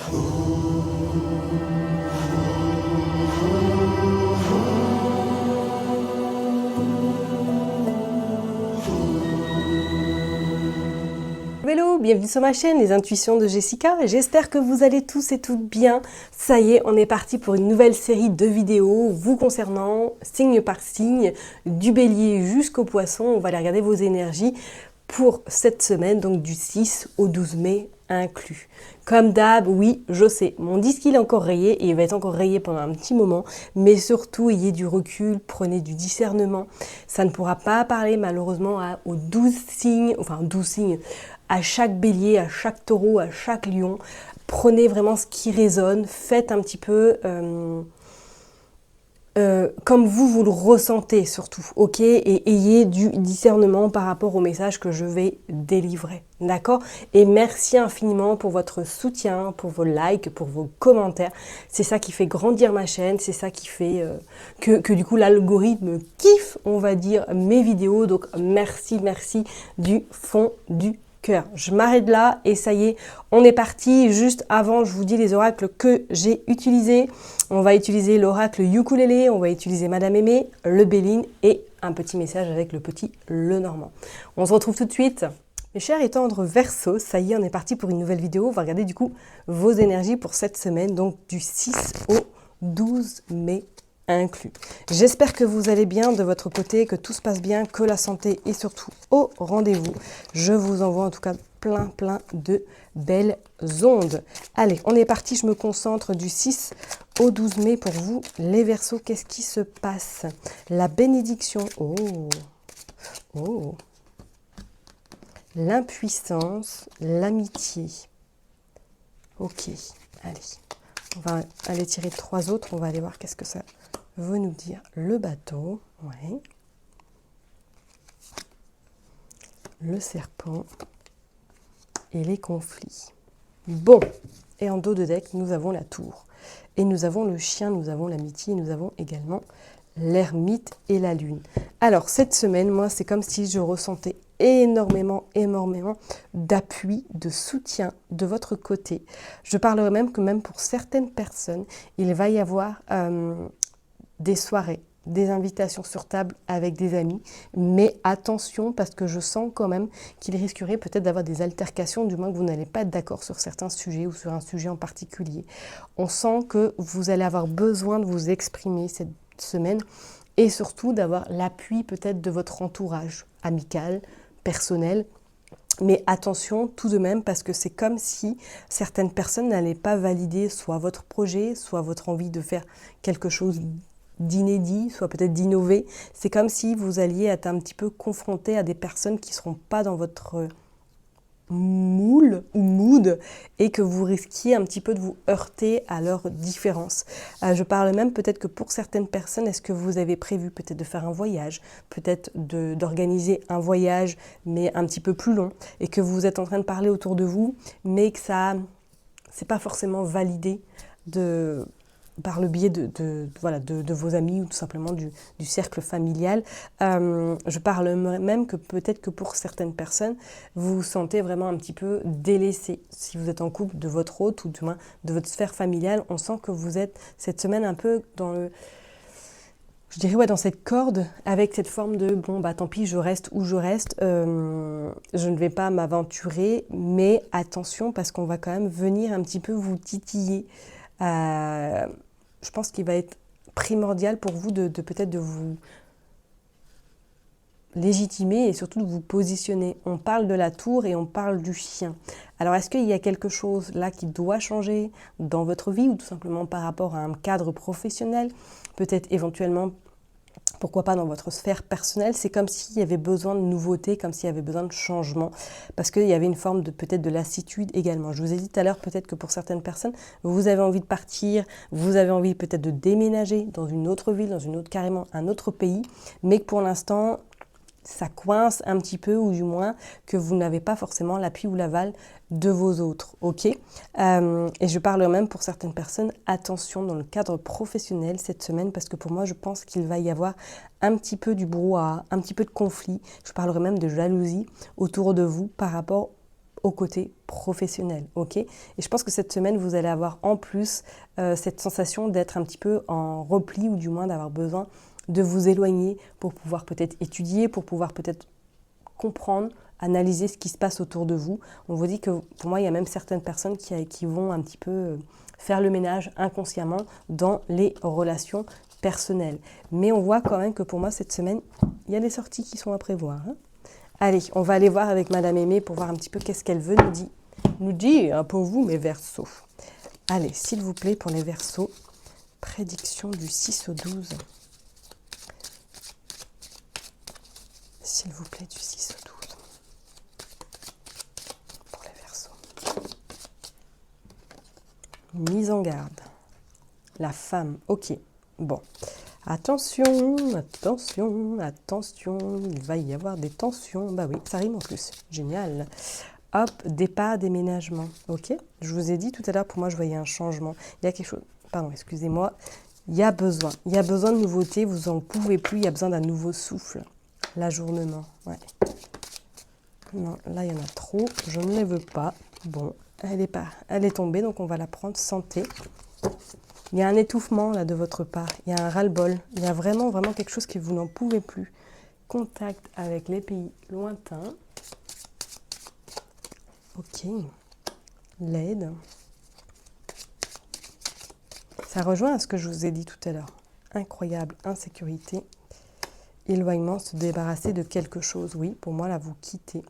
Hello, bienvenue sur ma chaîne Les Intuitions de Jessica. J'espère que vous allez tous et toutes bien. Ça y est, on est parti pour une nouvelle série de vidéos vous concernant, signe par signe, du bélier jusqu'au poisson. On va aller regarder vos énergies pour cette semaine, donc du 6 au 12 mai inclus. Comme d'hab, oui, je sais, mon disque il est encore rayé et il va être encore rayé pendant un petit moment, mais surtout ayez du recul, prenez du discernement. Ça ne pourra pas parler malheureusement aux 12 signes, enfin 12 signes, à chaque bélier, à chaque taureau, à chaque lion. Prenez vraiment ce qui résonne, faites un petit peu comme vous le ressentez surtout, ok? Et ayez du discernement par rapport au message que je vais délivrer, d'accord? Et merci infiniment pour votre soutien, pour vos likes, pour vos commentaires. C'est ça qui fait grandir ma chaîne, c'est ça qui fait que du coup l'algorithme kiffe, on va dire, mes vidéos. Donc merci du fond du cœur. Je m'arrête là et ça y est, on est parti. Juste avant, je vous dis les oracles que j'ai utilisés. On va utiliser l'oracle ukulélé, on va utiliser Madame Aimée, le Béline et un petit message avec le petit Lenormand. On se retrouve tout de suite. Mes chers et tendres Verseaux, ça y est, on est parti pour une nouvelle vidéo. On va regarder du coup vos énergies pour cette semaine, donc du 6 au 12 mai inclus. J'espère que vous allez bien de votre côté, que tout se passe bien, que la santé est surtout au rendez-vous. Je vous envoie en tout cas plein de belles ondes. Allez, on est parti, je me concentre du 6 au 12 mai pour vous, les Verseaux. Qu'est-ce qui se passe? La bénédiction, oh, l'impuissance, l'amitié. Ok, allez, on va aller tirer 3 autres, on va aller voir qu'est-ce que ça veut nous dire. Le bateau, ouais. Le serpent et les conflits. Bon, et en dos de deck, nous avons la tour. Et nous avons le chien, nous avons l'amitié, nous avons également l'ermite et la lune. Alors, cette semaine, moi, c'est comme si je ressentais énormément d'appui, de soutien de votre côté. Je parlerai même que même pour certaines personnes, il va y avoir des soirées, des invitations sur table avec des amis, mais attention parce que je sens quand même qu'il risquerait peut-être d'avoir des altercations, du moins que vous n'allez pas être d'accord sur certains sujets ou sur un sujet en particulier. On sent que vous allez avoir besoin de vous exprimer cette semaine et surtout d'avoir l'appui peut-être de votre entourage amical, personnel. Mais attention tout de même parce que c'est comme si certaines personnes n'allaient pas valider soit votre projet, soit votre envie de faire quelque chose d'inédit, soit peut-être d'innover. C'est comme si vous alliez être un petit peu confronté à des personnes qui ne seront pas dans votre moule ou mood et que vous risquiez un petit peu de vous heurter à leurs différences. Je parle même peut-être que pour certaines personnes, est-ce que vous avez prévu peut-être de faire un voyage, peut-être d'organiser un voyage mais un petit peu plus long et que vous êtes en train de parler autour de vous mais que ça c'est pas forcément validé par le biais de vos amis ou tout simplement du cercle familial. Je parle même que peut-être que pour certaines personnes, vous vous sentez vraiment un petit peu délaissé. Si vous êtes en couple de votre hôte ou du moins de votre sphère familiale, on sent que vous êtes cette semaine un peu dans je dirais dans cette corde avec cette forme de bon bah tant pis je reste où je reste, je ne vais pas m'aventurer, mais attention parce qu'on va quand même venir un petit peu vous titiller. Je pense qu'il va être primordial pour vous de peut-être de vous légitimer et surtout de vous positionner. On parle de la tour et on parle du chien. Alors est-ce qu'il y a quelque chose là qui doit changer dans votre vie ou tout simplement par rapport à un cadre professionnel, peut-être éventuellement pourquoi pas dans votre sphère personnelle? C'est comme s'il y avait besoin de nouveautés, comme s'il y avait besoin de changement, parce qu'il y avait une forme de peut-être de lassitude également. Je vous ai dit tout à l'heure peut-être que pour certaines personnes, vous avez envie de partir, vous avez envie peut-être de déménager dans une autre ville, carrément un autre pays, mais que pour l'instant, ça coince un petit peu, ou du moins que vous n'avez pas forcément l'appui ou l'aval de vos autres, ok? Et je parle même pour certaines personnes, attention dans le cadre professionnel cette semaine, parce que pour moi, je pense qu'il va y avoir un petit peu du brouhaha, un petit peu de conflit. Je parlerai même de jalousie autour de vous par rapport au côté professionnel, ok? Et je pense que cette semaine, vous allez avoir en plus cette sensation d'être un petit peu en repli, ou du moins d'avoir besoin de vous éloigner pour pouvoir peut-être étudier, pour pouvoir peut-être comprendre, analyser ce qui se passe autour de vous. On vous dit que, pour moi, il y a même certaines personnes qui vont un petit peu faire le ménage inconsciemment dans les relations personnelles. Mais on voit quand même que pour moi, cette semaine, il y a des sorties qui sont à prévoir. Hein. Allez, on va aller voir avec Madame Aimée pour voir un petit peu qu'est-ce qu'elle veut nous dire pour vous, mes Verseaux. Allez, s'il vous plaît, pour les Verseaux, prédiction du 6 au 12. S'il vous plaît, du 6 au 12. Pour les Verseaux. Mise en garde. La femme, ok. Bon. Attention, attention, attention. Il va y avoir des tensions. Bah oui, ça rime en plus. Génial. Hop, départ, déménagement. Ok. Je vous ai dit tout à l'heure, pour moi, je voyais un changement. Il y a quelque chose. Pardon, excusez-moi. Il y a besoin. Il y a besoin de nouveautés. Vous n'en pouvez plus. Il y a besoin d'un nouveau souffle. L'ajournement, ouais. Non, là, il y en a trop. Je ne les veux pas. Bon, elle est tombée, donc on va la prendre. Santé. Il y a un étouffement, là, de votre part. Il y a un ras-le-bol. Il y a vraiment, vraiment quelque chose que vous n'en pouvez plus. Contact avec les pays lointains. Ok. L'aide. Ça rejoint à ce que je vous ai dit tout à l'heure. Incroyable insécurité. Éloignement, se débarrasser de quelque chose. Oui, pour moi, là, vous quittez.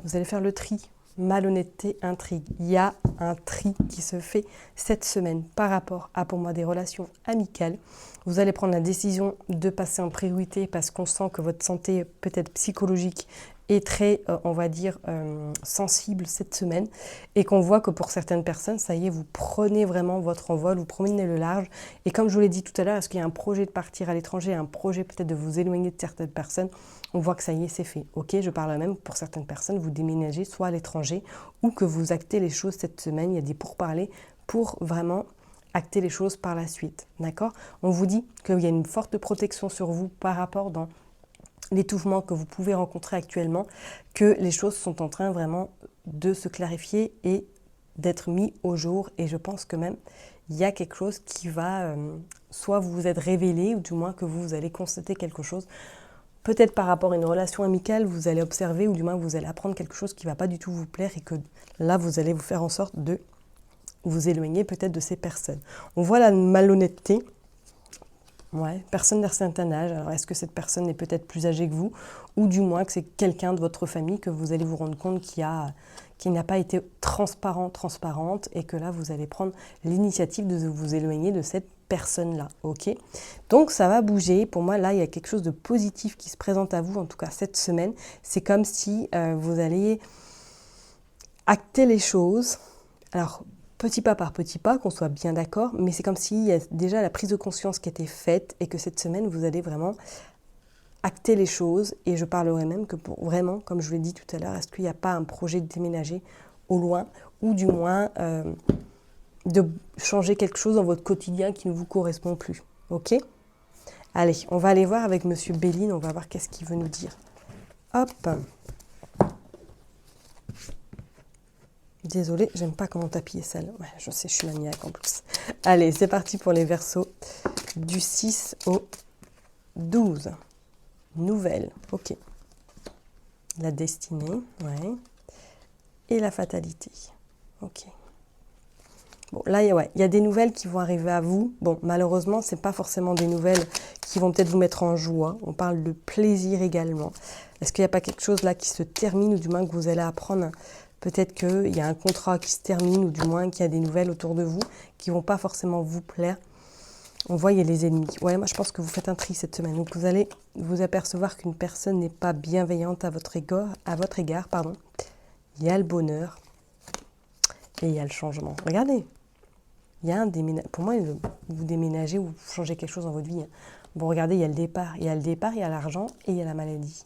Vous allez faire le tri. Malhonnêteté, intrigue. Il y a un tri qui se fait cette semaine par rapport à, pour moi, des relations amicales. Vous allez prendre la décision de passer en priorité parce qu'on sent que votre santé, peut-être psychologique, est très, on va dire, sensible cette semaine, et qu'on voit que pour certaines personnes, ça y est, vous prenez vraiment votre envol, vous promenez le large, et comme je vous l'ai dit tout à l'heure, est-ce qu'il y a un projet de partir à l'étranger, un projet peut-être de vous éloigner de certaines personnes, on voit que ça y est, c'est fait. Ok, je parle même pour certaines personnes, vous déménagez soit à l'étranger, ou que vous actez les choses cette semaine, il y a des pourparlers pour vraiment acter les choses par la suite, d'accord? On vous dit qu'il y a une forte protection sur vous par rapport dans l'étouffement que vous pouvez rencontrer actuellement, que les choses sont en train vraiment de se clarifier et d'être mis au jour. Et je pense que même, il y a quelque chose qui va soit vous être révélé, ou du moins que vous allez constater quelque chose. Peut-être par rapport à une relation amicale, vous allez observer, ou du moins vous allez apprendre quelque chose qui ne va pas du tout vous plaire, et que là, vous allez vous faire en sorte de vous éloigner peut-être de ces personnes. On voit la malhonnêteté. Ouais, personne d'un certain âge. Alors, est-ce que cette personne est peut-être plus âgée que vous, ou du moins que c'est quelqu'un de votre famille que vous allez vous rendre compte qui n'a pas été transparente, et que là, vous allez prendre l'initiative de vous éloigner de cette personne-là, ok? Donc, ça va bouger. Pour moi, là, il y a quelque chose de positif qui se présente à vous, en tout cas cette semaine. C'est comme si vous alliez acter les choses. Alors, petit pas par petit pas, qu'on soit bien d'accord, mais c'est comme s'il y a déjà la prise de conscience qui était faite, et que cette semaine, vous allez vraiment acter les choses. Et je parlerai même que pour vraiment, comme je vous l'ai dit tout à l'heure, est-ce qu'il n'y a pas un projet de déménager au loin, ou du moins de changer quelque chose dans votre quotidien qui ne vous correspond plus, ok? Allez, on va aller voir avec Monsieur Béline, on va voir qu'est-ce qu'il veut nous dire. Hop. Désolée, j'aime pas comment t'appuyer celle. Ouais, je sais, je suis maniaque en plus. Allez, c'est parti pour les Verseaux du 6 au 12. Nouvelle, ok. La destinée, ouais. Et la fatalité, ok. Bon, là, il y a des nouvelles qui vont arriver à vous. Bon, malheureusement, c'est pas forcément des nouvelles qui vont peut-être vous mettre en joie. On parle de plaisir également. Est-ce qu'il n'y a pas quelque chose là qui se termine, ou du moins que vous allez apprendre? Peut-être qu'il y a un contrat qui se termine, ou du moins qu'il y a des nouvelles autour de vous qui ne vont pas forcément vous plaire. On voit, il y a les ennemis. Ouais, moi je pense que vous faites un tri cette semaine. Donc vous allez vous apercevoir qu'une personne n'est pas bienveillante à votre égard. Il y a le bonheur et il y a le changement. Regardez, il y a un déménagement. Pour moi, vous déménagez ou vous changez quelque chose dans votre vie. Bon, regardez, il y a le départ. Il y a le départ, il y a l'argent et il y a la maladie.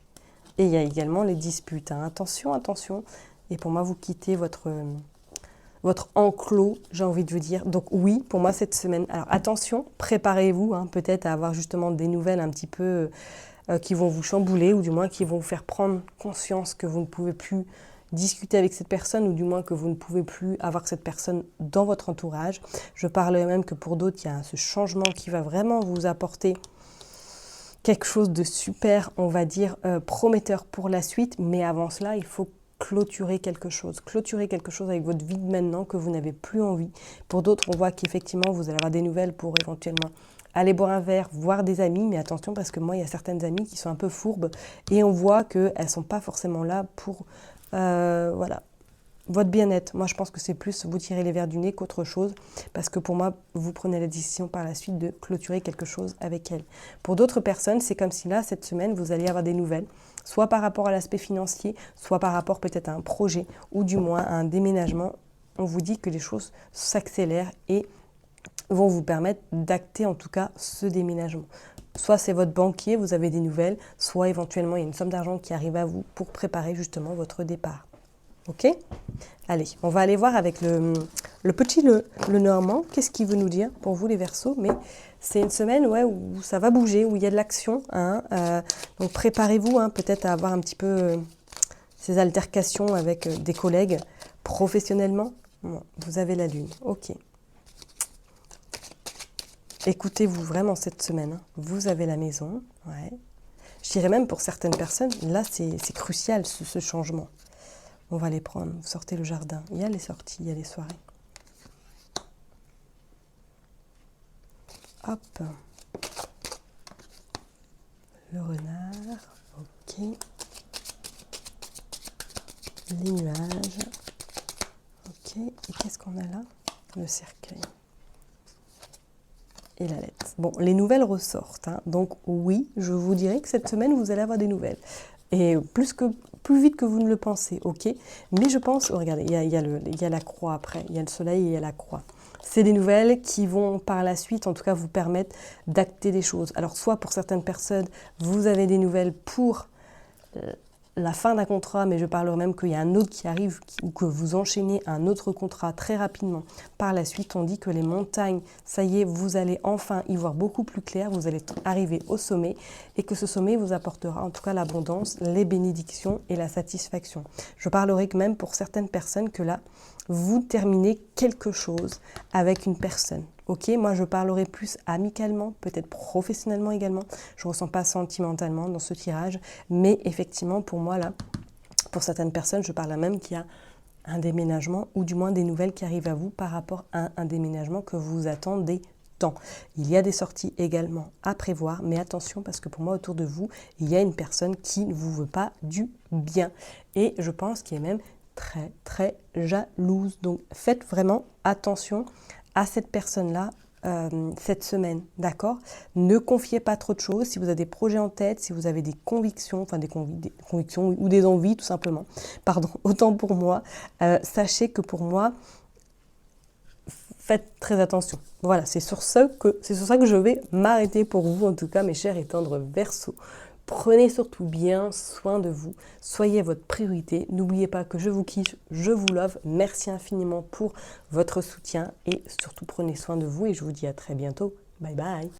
Et il y a également les disputes. Hein. Attention, attention. Et pour moi, vous quittez votre enclos, j'ai envie de vous dire. Donc oui, pour moi, cette semaine. Alors attention, préparez-vous peut-être à avoir justement des nouvelles un petit peu qui vont vous chambouler, ou du moins qui vont vous faire prendre conscience que vous ne pouvez plus discuter avec cette personne ou du moins que vous ne pouvez plus avoir cette personne dans votre entourage. Je parlerai même que pour d'autres, il y a ce changement qui va vraiment vous apporter quelque chose de super, on va dire, prometteur pour la suite. Mais avant cela, il faut clôturer quelque chose avec votre vie de maintenant que vous n'avez plus envie. Pour d'autres, on voit qu'effectivement, vous allez avoir des nouvelles pour éventuellement aller boire un verre, voir des amis, mais attention parce que moi, il y a certaines amies qui sont un peu fourbes et on voit qu'elles ne sont pas forcément là pour voilà, votre bien-être. Moi, je pense que c'est plus vous tirer les verres du nez qu'autre chose parce que pour moi, vous prenez la décision par la suite de clôturer quelque chose avec elle. Pour d'autres personnes, c'est comme si là, cette semaine, vous allez avoir des nouvelles, soit par rapport à l'aspect financier, soit par rapport peut-être à un projet ou du moins à un déménagement. On vous dit que les choses s'accélèrent et vont vous permettre d'acter en tout cas ce déménagement. Soit c'est votre banquier, vous avez des nouvelles, soit éventuellement il y a une somme d'argent qui arrive à vous pour préparer justement votre départ. Ok ? Allez, on va aller voir avec le petit le Normand. Qu'est-ce qu'il veut nous dire pour vous les Verseaux? Mais c'est une semaine où ça va bouger, où il y a de l'action. Donc préparez-vous peut-être à avoir un petit peu ces altercations avec des collègues professionnellement. Bon, vous avez la lune, ok. Écoutez-vous vraiment cette semaine, vous avez la maison, ouais. Je dirais même pour certaines personnes, là c'est crucial ce changement. On va les prendre, vous sortez le jardin, il y a les sorties, il y a les soirées. Hop, le renard, ok. Les nuages, ok. Et qu'est-ce qu'on a là? Le cercueil. Et la lettre. Bon, les nouvelles ressortent. Donc oui, je vous dirais que cette semaine, vous allez avoir des nouvelles. Et plus vite que vous ne le pensez, ok. Mais je pense, regardez, il y a la croix après, il y a le soleil et il y a la croix. C'est des nouvelles qui vont par la suite, en tout cas, vous permettre d'acter des choses. Alors, soit pour certaines personnes, vous avez des nouvelles pour la fin d'un contrat, mais je parlerai même qu'il y a un autre qui arrive ou que vous enchaînez un autre contrat très rapidement. Par la suite, on dit que les montagnes, ça y est, vous allez enfin y voir beaucoup plus clair, vous allez arriver au sommet et que ce sommet vous apportera en tout cas l'abondance, les bénédictions et la satisfaction. Je parlerai que même pour certaines personnes que là, vous terminez quelque chose avec une personne. Ok, moi je parlerai plus amicalement, peut-être professionnellement également. Je ne ressens pas sentimentalement dans ce tirage, mais effectivement pour moi là, pour certaines personnes, je parle même qu'il y a un déménagement ou du moins des nouvelles qui arrivent à vous par rapport à un déménagement que vous attendez tant. Il y a des sorties également à prévoir, mais attention parce que pour moi autour de vous, il y a une personne qui ne vous veut pas du bien et je pense qu'il est même très très jalouse. Donc faites vraiment attention à cette personne-là cette semaine, d'accord? Ne confiez pas trop de choses. Si vous avez des projets en tête, si vous avez des convictions, enfin des convictions ou des envies tout simplement, pardon, autant pour moi, sachez que pour moi, faites très attention. Voilà, c'est sur ça que je vais m'arrêter pour vous, en tout cas, mes chers et tendres Verseaux. Prenez surtout bien soin de vous, soyez votre priorité. N'oubliez pas que je vous kiffe, je vous love. Merci infiniment pour votre soutien et surtout prenez soin de vous et je vous dis à très bientôt. Bye bye.